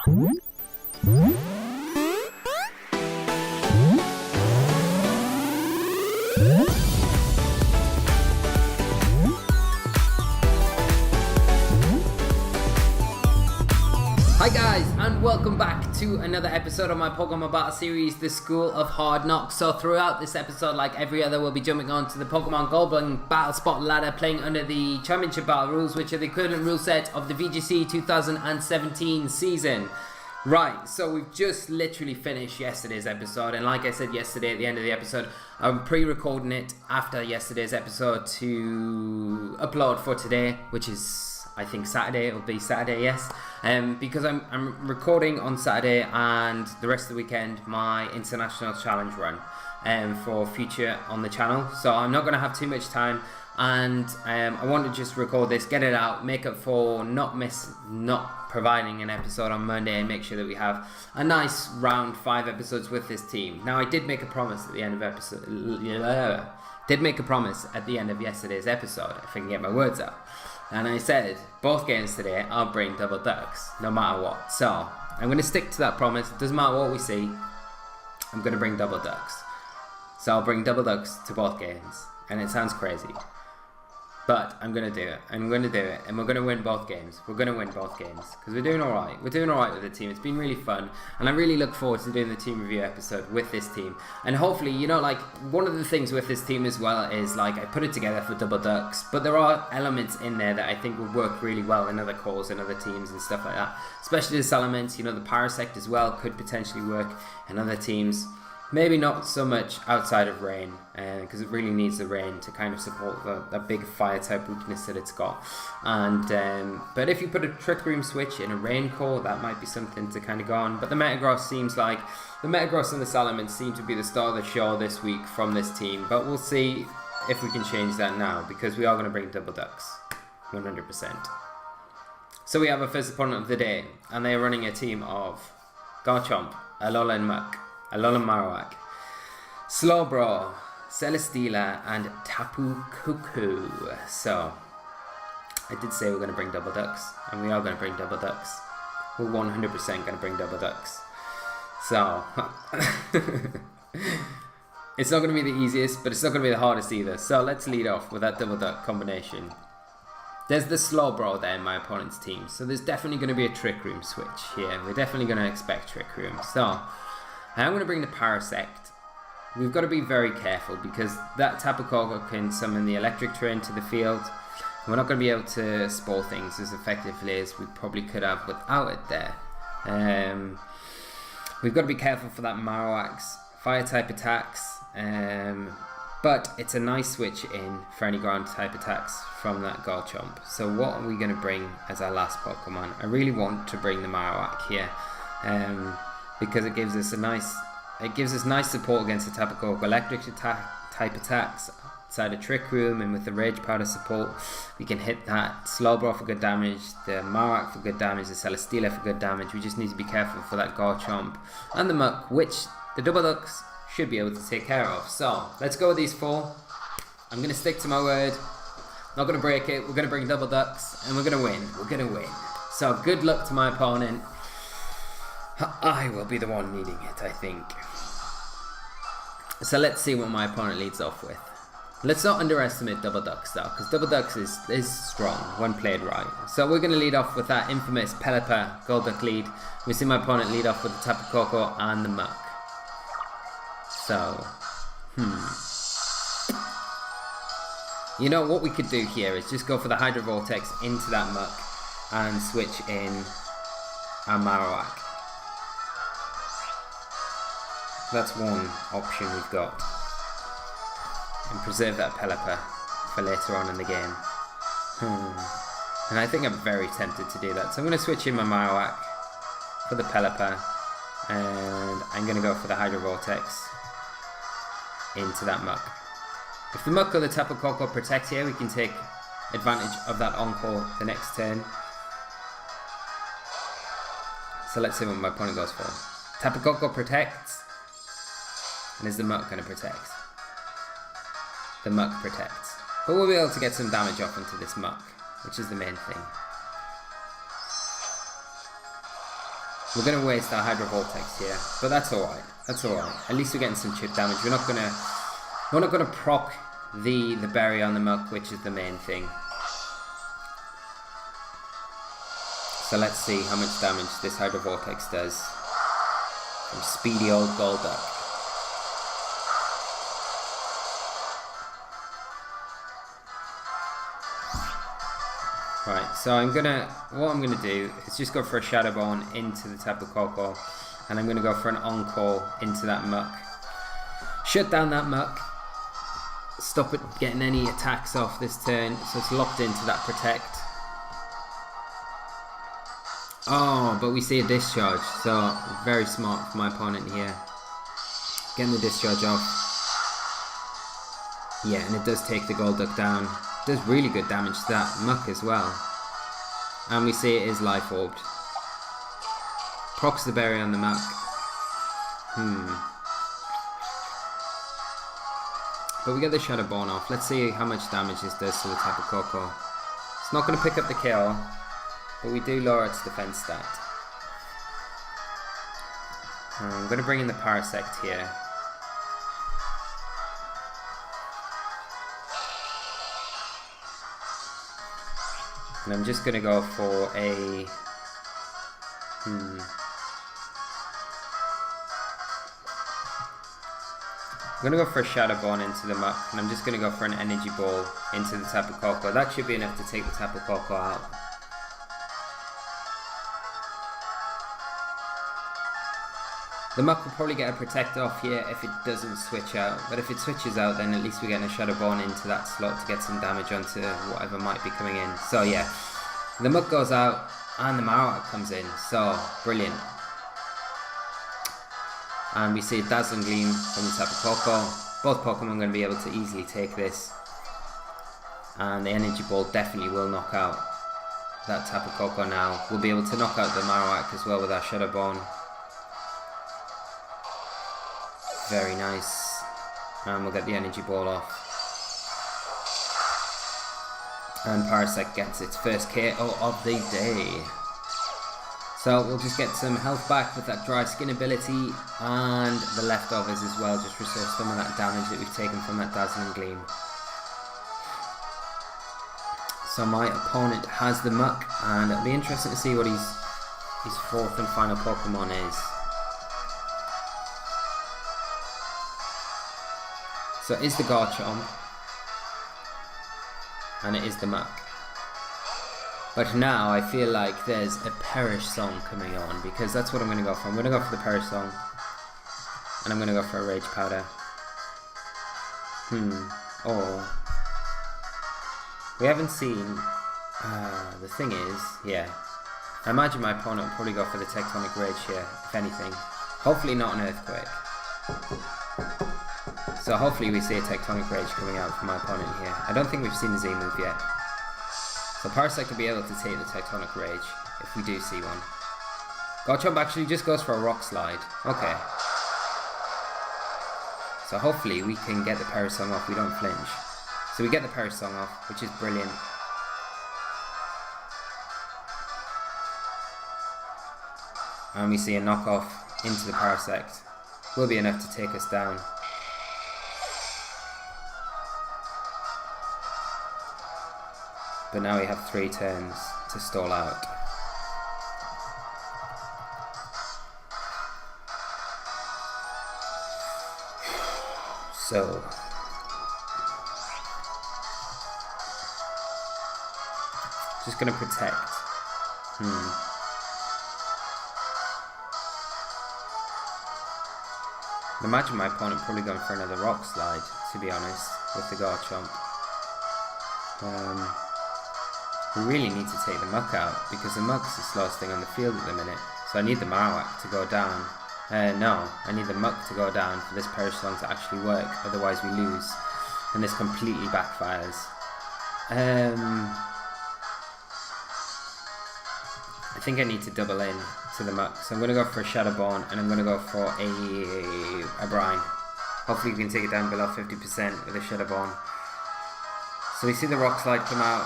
Hi guys, and welcome back to another episode of my Pokemon Battle series, The School of Hard Knocks. So throughout this episode, like every other, we'll be jumping on to the Pokemon Gold Battle Spot ladder, playing under the Championship Battle rules, which are the equivalent rule set of the VGC 2017 season. Right, so we've just literally finished yesterday's episode, and like I said yesterday at the end of the episode, I'm pre-recording it after yesterday's episode to upload for today, which is, I think, Saturday. It'll be Saturday, yes, because I'm recording on Saturday and the rest of the weekend my international challenge run for future on the channel, so I'm not going to have too much time, and I want to just record this, get it out, make up for not providing an episode on Monday, and make sure that we have a nice round 5 episodes with this team. Now, I did make a promise at the end of yesterday's episode, if I can get my words out. And I said, both games today, I'll bring double ducks, no matter what. So, I'm going to stick to that promise. It doesn't matter what we see, I'm going to bring double ducks. So I'll bring double ducks to both games. And it sounds crazy, but I'm going to do it. I'm going to do it, and we're going to win both games. We're going to win both games, because we're doing alright. We're doing alright with the team. It's been really fun, and I really look forward to doing the team review episode with this team. And hopefully, you know, like, one of the things with this team as well is, like, I put it together for double ducks, but there are elements in there that I think would work really well in other cores and other teams and stuff like that. Especially the Salamence, you know, the Parasect as well could potentially work in other teams. Maybe not so much outside of rain, because it really needs the rain to kind of support the big fire type weakness that it's got. And but if you put a Trick Room switch in a rain core, that might be something to kind of go on. But the Metagross seems like the Metagross and the Salamence seem to be the star of the show this week from this team. But we'll see if we can change that now, because we are going to bring double ducks, 100%. So we have a first opponent of the day, and they are running a team of Garchomp, Alola and Muk, Alola Marowak, Slowbro, Celesteela, and Tapu Koko. So, I did say we're going to bring double ducks, and we are going to bring double ducks. We're 100% going to bring double ducks. So, it's not going to be the easiest, but it's not going to be the hardest either. So, let's lead off with that double duck combination. There's the Slowbro there in my opponent's team, so there's definitely going to be a Trick Room switch here. We're definitely going to expect Trick Room. So, I'm going to bring the Parasect. We've got to be very careful, because that Tapu Koko can summon the electric train to the field. We're not going to be able to spore things as effectively as we probably could have without it there. We've got to be careful for that Marowak's fire type attacks, but it's a nice switch in for any ground type attacks from that Garchomp. So what are we going to bring as our last Pokemon? I really want to bring the Marowak here, because it gives us nice support against the Tapu Koko electric type attacks outside of Trick Room, and with the Rage Powder support we can hit that Slowbro for good damage, the Marowak for good damage, the Celesteela for good damage. We just need to be careful for that Garchomp and the Muk, which the double ducks should be able to take care of. So let's go with these 4. I'm going to stick to my word, not going to break it. We're going to bring double ducks, and we're going to win. We're going to win. So good luck to my opponent. I will be the one needing it, I think. So let's see what my opponent leads off with. Let's not underestimate double ducks though, because double ducks is strong when played right. So we're going to lead off with that infamous Pelipper Golduck lead. We see my opponent lead off with the Tapu Koko and the Muk. So, you know what we could do here is just go for the Hydro Vortex into that Muk and switch in our Marowak. That's one option we've got. And preserve that Pelipper for later on in the game. And I think I'm very tempted to do that. So I'm going to switch in my Marowak for the Pelipper. And I'm going to go for the Hydro Vortex into that Muk. If the Muk or the Tapu Koko protect here, we can take advantage of that Encore the next turn. So let's see what my opponent goes for. Tapu Koko protects. And is the Muk going to protect? The Muk protects. But we'll be able to get some damage off into this Muk, which is the main thing. We're going to waste our Hydro Vortex here, but that's alright. That's alright. At least we're getting some chip damage. We're not gonna proc the berry on the Muk, which is the main thing. So let's see how much damage this Hydro Vortex does from speedy old Golduck. Right, so what I'm gonna do is just go for a Shadow Bone into the Tapu Koko, and I'm gonna go for an Encore into that Muk. Shut down that Muk. Stop it getting any attacks off this turn, so it's locked into that Protect. Oh, but we see a Discharge, so very smart for my opponent here. Getting the Discharge off. Yeah, and it does take the Golduck down. Does really good damage to that Muk as well. And we see it is Life Orbed. Procs the berry on the Muk. But we get the Shadow Bone off. Let's see how much damage this does to the Tapu Koko. It's not going to pick up the kill, but we do lower its defense stat. I'm going to bring in the Parasect here. And I'm just going to go for a... I'm going to go for a Shadow Bone into the Muk, and I'm just going to go for an Energy Ball into the Tapu Koko. That should be enough to take the Tapu Koko out. The Muk will probably get a Protect off here if it doesn't switch out, but if it switches out, then at least we're getting a Shadow Bone into that slot to get some damage onto whatever might be coming in. So yeah, the Muk goes out and the Marowak comes in, so brilliant. And we see a Dazzling Gleam from the Tapu Koko. Both Pokemon are going to be able to easily take this, and the Energy Ball definitely will knock out that Tapu Koko now. We'll be able to knock out the Marowak as well with our Shadow Bone. Very nice. And we'll get the Energy Ball off. And Parasect gets its first KO of the day. So we'll just get some health back with that Dry Skin ability, and the leftovers as well, just restore some of that damage that we've taken from that Dazzling Gleam. So my opponent has the Muk, and it'll be interesting to see what his fourth and final Pokemon is. So it is the Garchomp, and it is the Muk. But now I feel like there's a Perish Song coming on, because that's what I'm going to go for. I'm going to go for the Perish Song, and I'm going to go for a Rage Powder. Oh. We haven't seen... the thing is, yeah. I imagine my opponent will probably go for the Tectonic Rage here, if anything. Hopefully not an Earthquake. So hopefully we see a Tectonic Rage coming out from my opponent here. I don't think we've seen the Zain move yet. So Parasect will be able to take the Tectonic Rage, if we do see one. Garchomp actually just goes for a Rock Slide. Okay. So hopefully we can get the Perish Song off, we don't flinch. So we get the Perish Song off, which is brilliant. And we see a knockoff into the Parasect. Will be enough to take us down. But now we have 3 turns to stall out. So just gonna protect. I imagine my opponent probably going for another Rock Slide, to be honest, with the Garchomp. We really need to take the Muk out, because the Muk's the slowest thing on the field at the minute. So I need the Marowak to go down. No, I need the Muk to go down for this Perish Song to actually work, otherwise we lose. And this completely backfires. I think I need to double in to the Muk. So I'm going to go for a Shadow Bone, and I'm going to go for a Brine. Hopefully we can take it down below 50% with a Shadow Bone. So we see the Rock Slide come out.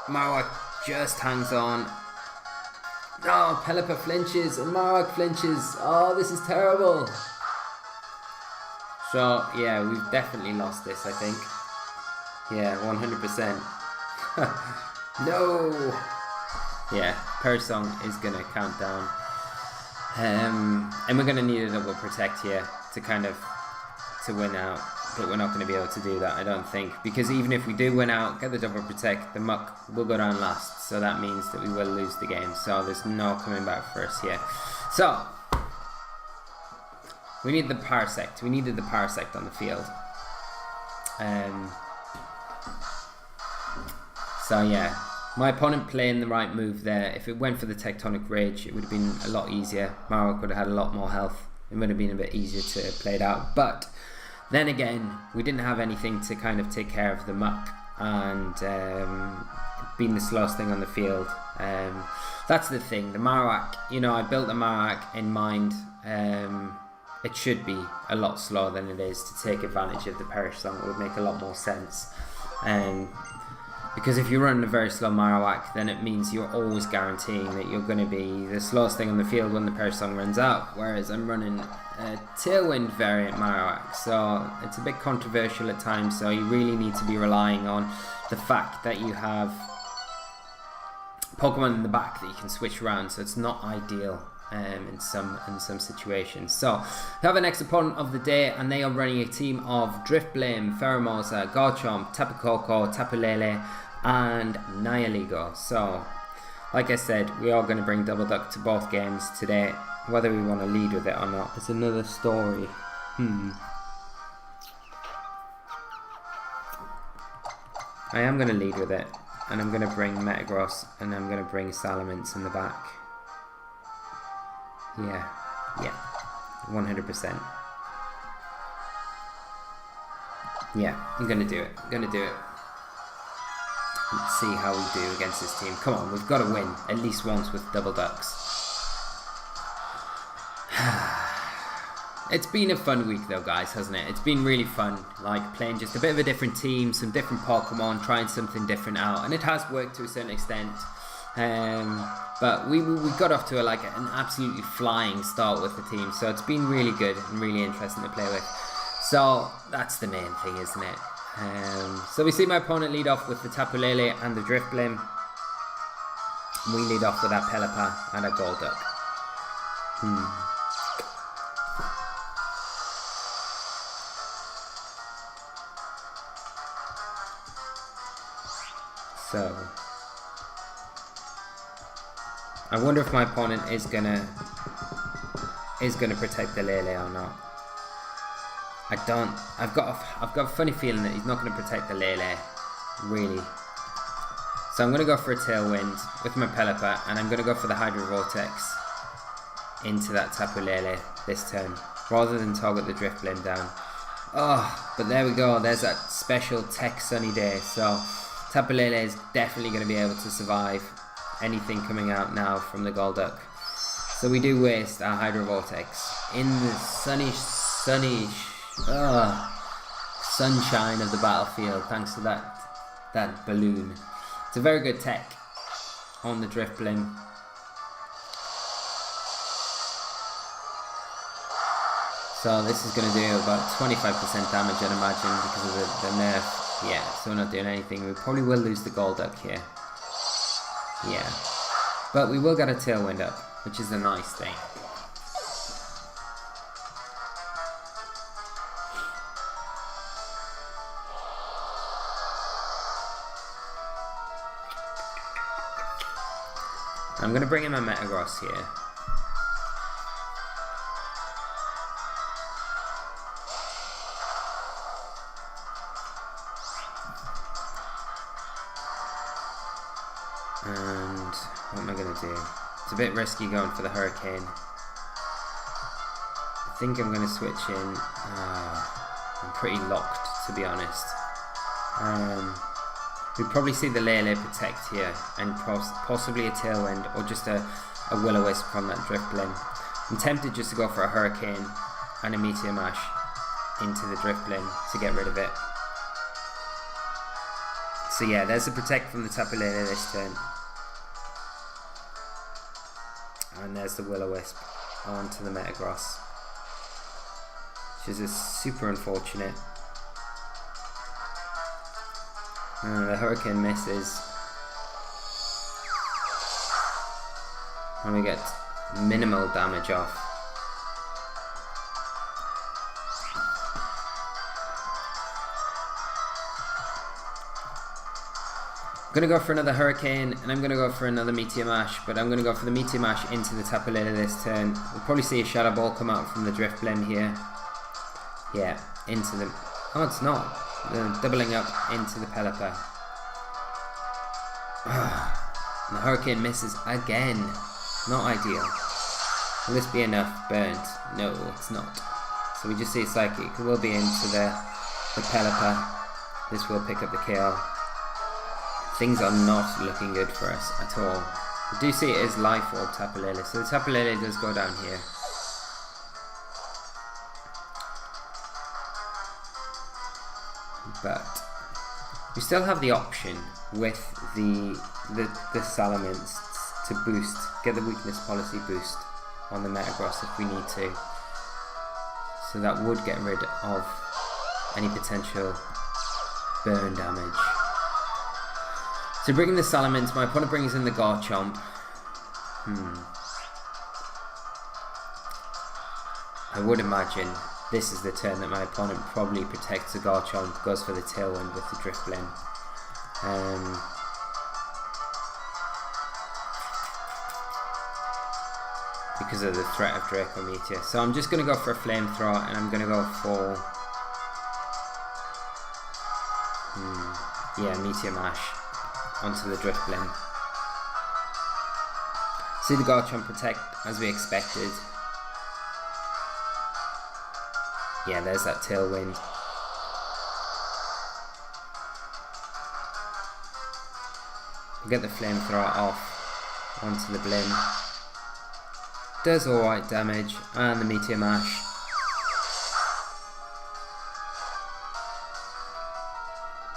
Marowak just hangs on. No, Pelipper flinches and Marowak flinches. Oh, this is terrible. So, yeah, we've definitely lost this, I think. Yeah, 100%. No! Yeah, Parasect is going to count down. And we're going to need a double protect here to kind of to win out. But we're not going to be able to do that, I don't think. Because even if we do win out, get the double protect, the Muk will go down last. So that means that we will lose the game. So there's no coming back for us here. So, we need the Parasect. We needed the Parasect on the field. So yeah, my opponent playing the right move there. If it went for the Tectonic Rage, it would have been a lot easier. Marowak would have had a lot more health. It would have been a bit easier to play it out. But then again, we didn't have anything to kind of take care of the Muk, and being the slowest thing on the field. That's the thing. The Marowak, you know, I built the Marowak in mind. It should be a lot slower than it is to take advantage of the Parasect. It would make a lot more sense. Because if you run a very slow Marowak, then it means you're always guaranteeing that you're going to be the slowest thing on the field when the Parasect runs out. Whereas I'm running a Tailwind variant Marowak, so it's a bit controversial at times. So you really need to be relying on the fact that you have Pokemon in the back that you can switch around. So it's not ideal in some situations. So we have our next opponent of the day, and they are running a team of Drifblim, Pheromosa, Garchomp, Tapu Koko, Tapu Lele, and Nihilego. So, like I said, we are going to bring Double Duck to both games today. Whether we want to lead with it or not is another story. I am going to lead with it, and I'm going to bring Metagross, and I'm going to bring Salamence in the back. Yeah, 100%. Yeah, I'm gonna do it. Let's see how we do against this team. Come on, we've got to win at least once with Double Ducks. It's been a fun week though, guys, hasn't it? It's been really fun, like playing just a bit of a different team, some different Pokemon, trying something different out, and it has worked to a certain extent. But we got off to an absolutely flying start with the team, so it's been really good and really interesting to play with. So that's the main thing, isn't it? So we see my opponent lead off with the Tapu Lele and the Drifblim. We lead off with our Pelipper and our Golduck. So I wonder if my opponent is gonna protect the Lele or not. I've got a funny feeling that he's not gonna protect the Lele, really. So I'm gonna go for a Tailwind with my Pelipper, and I'm gonna go for the Hydro Vortex into that Tapu Lele this turn, rather than target the Drifblim down. Oh, but there we go. There's that special Tech Sunny Day. So Tapu Lele is definitely gonna be able to survive anything coming out now from the Golduck. So we do waste our Hydro Vortex in the sunshine of the battlefield, thanks to that balloon. It's a very good tech on the Drifblim. So this is going to do about 25% damage, I'd imagine, because of the nerf. Yeah, so we're not doing anything. We probably will lose the Golduck here. Yeah, but we will get a Tailwind up, which is a nice thing. I'm going to bring in my Metagross here. And what am I going to do? It's a bit risky going for the Hurricane. I think I'm going to switch in. I'm pretty locked, to be honest. We'd probably see the Lele protect here, and possibly a Tailwind, or just a Will-O-Wisp from that Drifblim. I'm tempted just to go for a Hurricane and a Meteor Mash into the Drifblim to get rid of it. So yeah, there's a protect from the Tapu Lele this turn. And there's the Will-O-Wisp onto the Metagross, which is super unfortunate. The Hurricane misses, and we get minimal damage off. I'm going to go for another Hurricane, and I'm going to go for another Meteor Mash, but I'm going to go for the Meteor Mash into the Tapu Lele this turn. We'll probably see a Shadow Ball come out from the Drifblim here. Yeah, into the... Oh, it's not. Doubling up into the Pelipper. And the Hurricane misses again. Not ideal. Will this be enough? Burnt? No, it's not. So we just see Psychic. It will be into the Pelipper. This will pick up the kill. Things are not looking good for us at all. We do see it as Life Orb Tapu Lele, so the Tapu Lele does go down here. But we still have the option with the Salamence to boost, get the Weakness Policy boost on the Metagross if we need to. So that would get rid of any potential burn damage. So bringing the Salamence, my opponent brings in the Garchomp. I would imagine this is the turn that my opponent probably protects the Garchomp, goes for the Tailwind with the Drifblim. Because of the threat of Draco Meteor. So I'm just going to go for a Flamethrower, and I'm going to go for... yeah, Meteor Mash onto the Drifblim. See the Garchomp protect as we expected. Yeah, there's that Tailwind. We'll get the Flamethrower off onto the Blim. Does alright damage, and the Meteor Mash.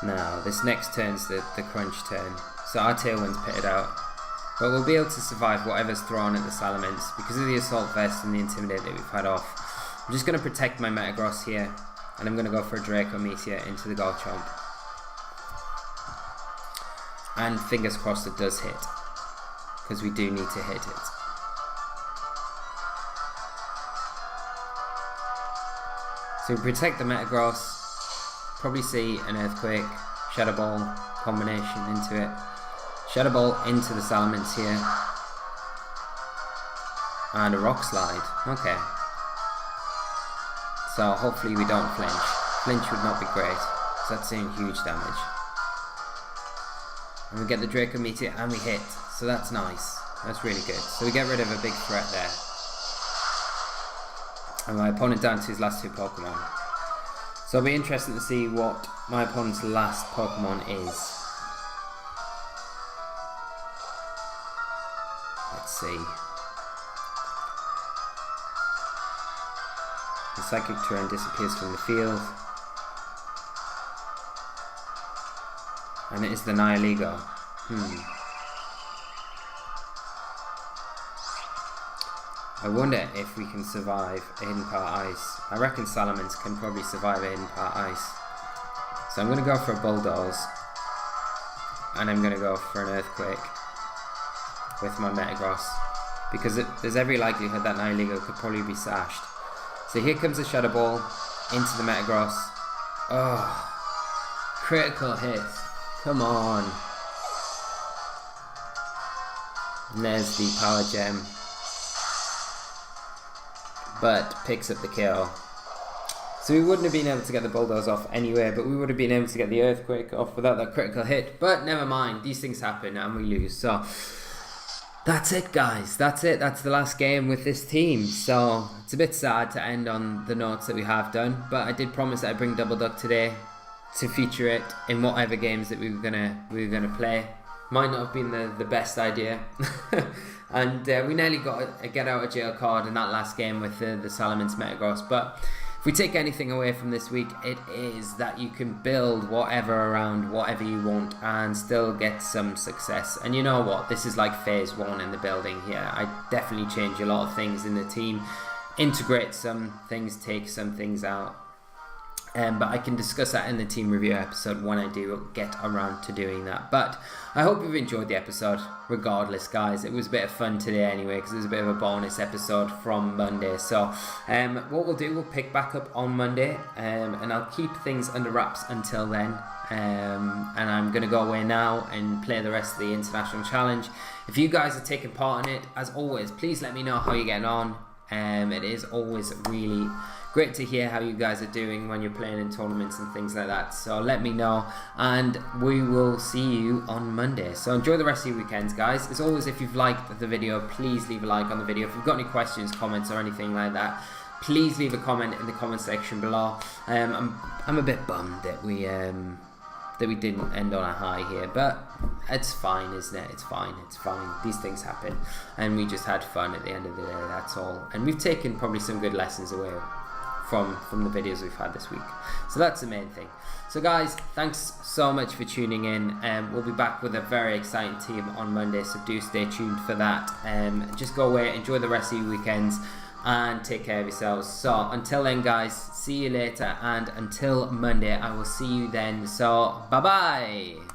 Now, this next turn's the crunch turn, so our Tailwind's pitted out. But we'll be able to survive whatever's thrown at the Salamence because of the Assault Vest and the Intimidate that we've had off. I'm just going to protect my Metagross here, and I'm going to go for a Draco Meteor into the Garchomp. And fingers crossed it does hit, because we do need to hit it. So we protect the Metagross. Probably see an Earthquake, Shadow Ball combination into it. Shadow Ball into the Salamence here. And a Rock Slide. Okay. So hopefully we don't flinch. Flinch would not be great, because that's doing huge damage. And we get the Draco Meteor and we hit. So that's nice. That's really good. So we get rid of a big threat there. And my opponent down to his last two Pokemon. So it'll be interesting to see what my opponent's last Pokemon is. Let's see. The Psychic Terrain disappears from the field. And it is the Nihilego. I wonder if we can survive a Hidden Power Ice. I reckon Salamence can probably survive a Hidden Power Ice. So I'm going to go for a Bulldoze. And I'm going to go for an Earthquake with my Metagross. Because there's every likelihood that Nihilego could probably be sashed. So here comes a Shadow Ball into the Metagross. Oh, critical hit. Come on. And there's the Power Gem. But picks up the kill. So we wouldn't have been able to get the Bulldoze off anyway, but we would have been able to get the Earthquake off without that critical hit. But never mind, these things happen and we lose. So that's it, guys. That's it. That's the last game with this team. So it's a bit sad to end on the notes that we have done, but I did promise that I'd bring Double Duck today to feature it in whatever games that we were gonna play. Might not have been the best idea. And we nearly got a get out of jail card in that last game with the Salamence Metagross, but if we take anything away from this week, it is that you can build whatever around whatever you want and still get some success. And you know what? This is like phase 1 in the building here. I definitely change a lot of things in the team, integrate some things, take some things out. But I can discuss that in the team review episode when I do get around to doing that. But I hope you've enjoyed the episode regardless, guys. It was a bit of fun today anyway, because it was a bit of a bonus episode from Monday. So what we'll do, we'll pick back up on Monday, and I'll keep things under wraps until then. And I'm going to go away now and play the rest of the International Challenge. If you guys are taking part in it, as always, please let me know how you're getting on. It is always really great to hear how you guys are doing when you're playing in tournaments and things like that. So let me know, and we will see you on Monday. So enjoy the rest of your weekends, guys. As always, if you've liked the video, please leave a like on the video. If you've got any questions, comments, or anything like that, please leave a comment in the comment section below. I'm a bit bummed that we didn't end on a high here, but it's fine, isn't it? It's fine. These things happen, and we just had fun at the end of the day, that's all. And we've taken probably some good lessons away from the videos we've had this week, so that's the main thing. So guys, thanks so much for tuning in, and we'll be back with a very exciting team on Monday, so do stay tuned for that. Just go away, enjoy the rest of your weekends, and take care of yourselves. So until then, guys, see you later, and until Monday, I will see you then. So bye bye.